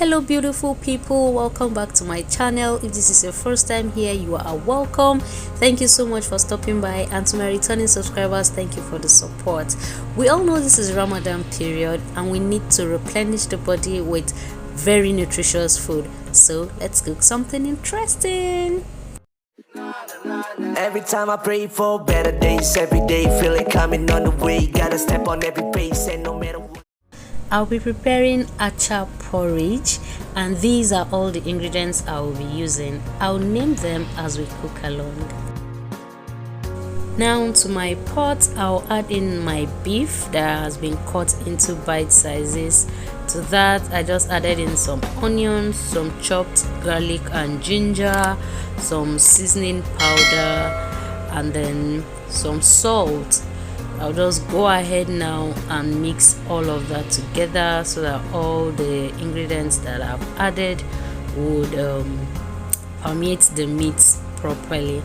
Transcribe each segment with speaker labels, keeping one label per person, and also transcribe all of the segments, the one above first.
Speaker 1: Hello beautiful people, welcome back to my channel. If this is your first time here, you are welcome. Thank you so much for stopping by, and to my returning subscribers, thank you for the support. We all know this is Ramadan period and we need to replenish the body with very nutritious food, so let's cook something interesting.
Speaker 2: Every time I pray for better days, every day feel it coming on the way, gotta step on every pace and no matter what.
Speaker 1: I'll be preparing Acha porridge, and these are all the ingredients I will be using. I'll name them as we cook along. Now to my pot, I'll add in my beef that has been cut into bite sizes. To that, I just added in some onions, some chopped garlic and ginger, some seasoning powder, and then some salt. I'll just go ahead now and mix all of that together so that all the ingredients that I've added would permeate the meat properly.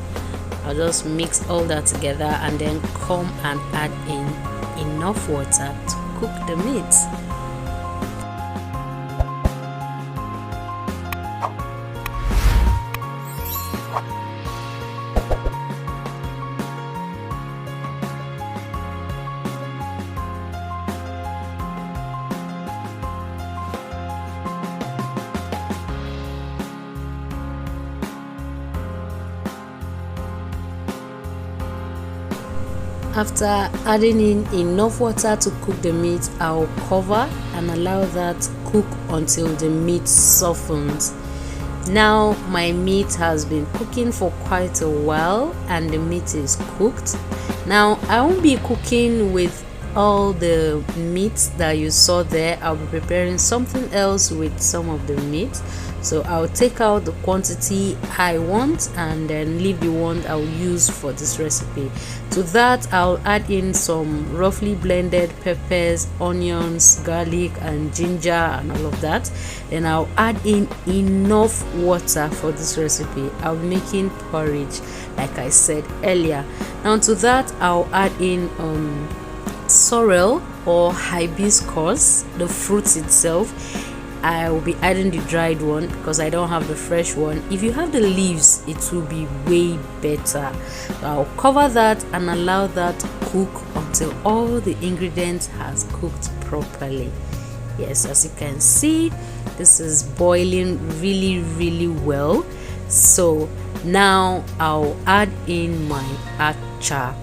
Speaker 1: I'll just mix all that together and then come and add in enough water to cook the meat. After adding in enough water to cook the meat, I'll cover and allow that cook until the meat softens. Now my meat has been cooking for quite a while and the meat is cooked. Now I won't be cooking with all the meat that you saw there. I'll be preparing something else with some of the meat. So I'll take out the quantity I want and then leave the one I'll use for this recipe. To that, I'll add in some roughly blended peppers, onions, garlic and ginger and all of that. Then I'll add in enough water for this recipe. I'll be making porridge like I said earlier. Now to that, I'll add in sorrel or hibiscus, the fruit itself. I will be adding the dried one because I don't have the fresh one. If you have the leaves, it will be way better. So I'll cover that and allow that cook until all the ingredients has cooked properly. Yes, as you can see, this is boiling really well. So now I'll add in my acha.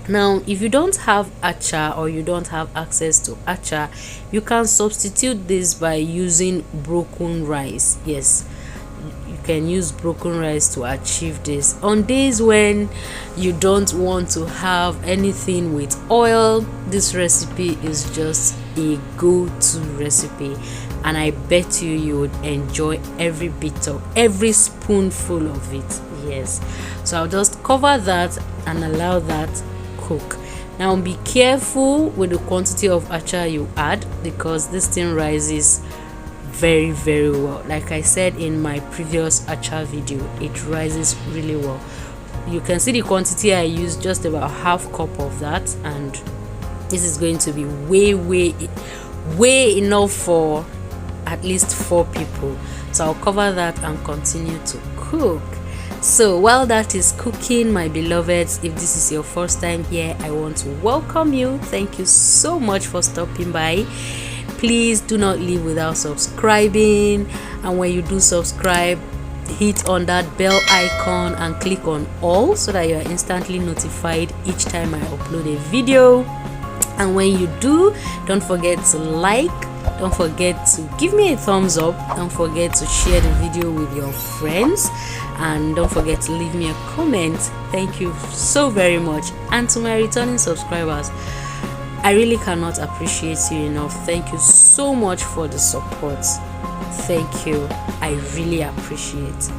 Speaker 1: Now if you don't have acha or you don't have access to acha, you can substitute this by using broken rice. Yes, you can use broken rice to achieve this. On days when you don't want to have anything with oil, this recipe is just a go-to recipe, and I bet you would enjoy every bit of every spoonful of it. Yes, so I'll just cover that and allow that cook. Now be careful with the quantity of acha you add because this thing rises very well. Like I said in my previous acha video, it rises really well. You can see the quantity I used, just about half cup of that, and this is going to be way enough for at least 4 people. So I'll cover that and continue to cook. So while that is cooking, my beloveds, if this is your first time here, I want to welcome you. Thank you so much for stopping by. Please do not leave without subscribing, and when you do subscribe, hit on that bell icon and click on all so that you are instantly notified each time I upload a video. And when you do, don't forget to like, don't forget to give me a thumbs up, don't forget to share the video with your friends, and don't forget to leave me a comment. Thank you so very much. And to my returning subscribers, I really cannot appreciate you enough. Thank you so much for the support. Thank you, I really appreciate.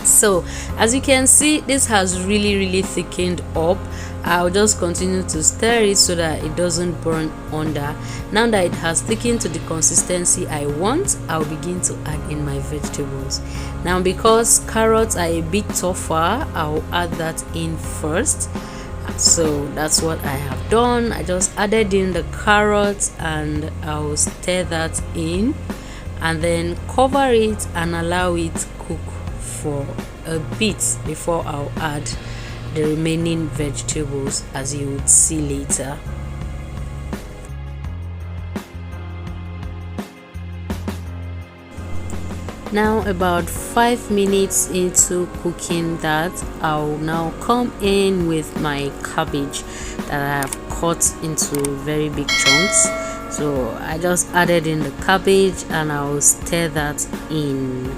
Speaker 1: So as you can see, this has really thickened up. I'll just continue to stir it so that it doesn't burn under. Now that it has thickened to the consistency I want, I'll begin to add in my vegetables. Now because carrots are a bit tougher, I'll add that in first. So that's what I have done. I just added in the carrots and I'll stir that in. and then cover it and allow it cook for a bit before I'll add the remaining vegetables, as you would see later. Now about 5 minutes into cooking that, I'll now come in with my cabbage that I have cut into very big chunks. So I just added in the cabbage and I'll stir that in.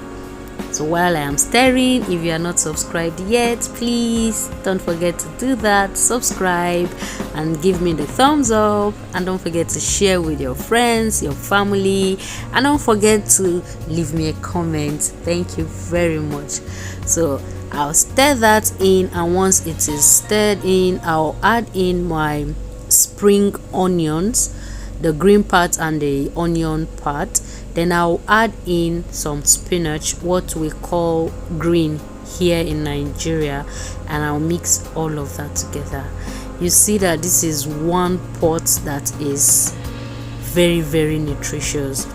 Speaker 1: So while I am stirring, if you are not subscribed yet, please don't forget to do that. Subscribe and give me the thumbs up, and don't forget to share with your friends, your family, and don't forget to leave me a comment. Thank you very much. So I'll stir that in, and once it is stirred in, I'll add in my spring onions, the green part and the onion part. Then I'll add in some spinach, what we call green here in Nigeria, and I'll mix all of that together. You see that this is one pot that is very, very nutritious.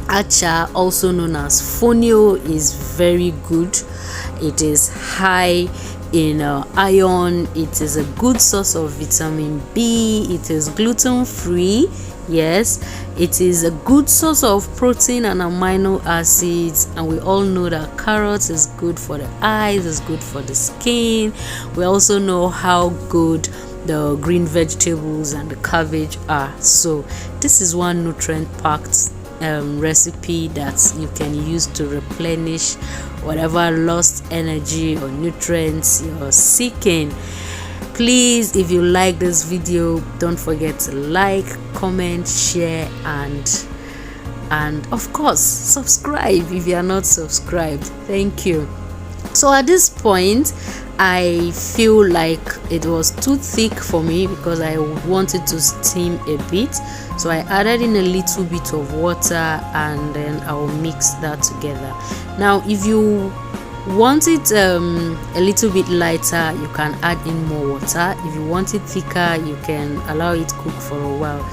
Speaker 1: Acha, also known as Fonio, is very good. It is high in iron. It is a good source of vitamin B. It is gluten free. Yes, it is a good source of protein and amino acids, and we all know that carrots is good for the eyes, is good for the skin. We also know how good the green vegetables and the cabbage are. So this is one nutrient packed recipe that you can use to replenish whatever lost energy or nutrients you're seeking. Please, if you like this video, don't forget to like, comment, share, and of course subscribe if you are not subscribed. Thank you. So at this point, I feel like it was too thick for me because I wanted to steam a bit, so I added in a little bit of water and then I'll mix that together. Now if you want it a little bit lighter, you can add in more water. If you want it thicker, you can allow it cook for a while.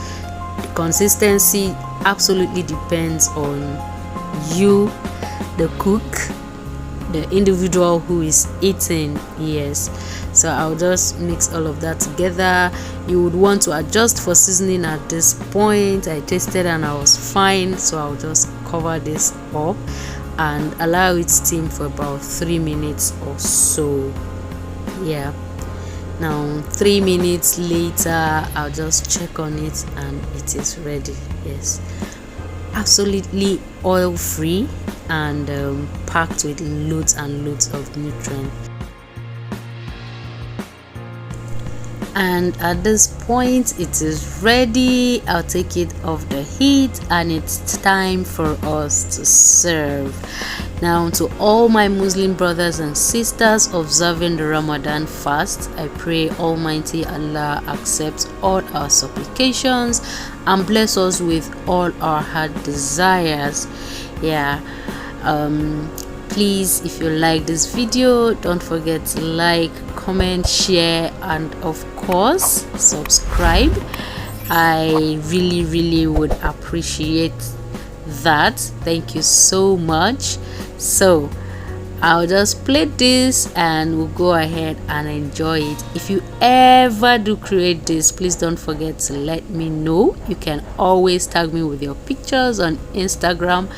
Speaker 1: The consistency absolutely depends on you, the cook, the individual who is eating. Yes, so I'll just mix all of that together. You would want to adjust for seasoning at this point. I tasted and I was fine, so I'll just cover this up and allow it steam for about 3 minutes or so. Yeah, now 3 minutes later, I'll just check on it and it is ready. Yes, absolutely oil free and packed with loads and loads of nutrients. And at this point, it is ready. I'll take it off the heat and it's time for us to serve. Now, to all my Muslim brothers and sisters observing the Ramadan fast, I pray Almighty Allah accepts all our supplications and bless us with all our heart desires. Yeah, please, if you like this video, don't forget to like, comment, share, and of course subscribe. I really would appreciate that. Thank you so much. So I'll just plate this and we'll go ahead and enjoy it. If you ever do create this, please don't forget to let me know. You can always tag me with your pictures on Instagram.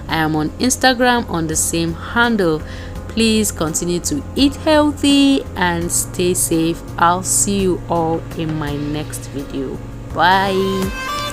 Speaker 1: I am on Instagram on the same handle. Please continue to eat healthy and stay safe. I'll see you all in my next video. Bye.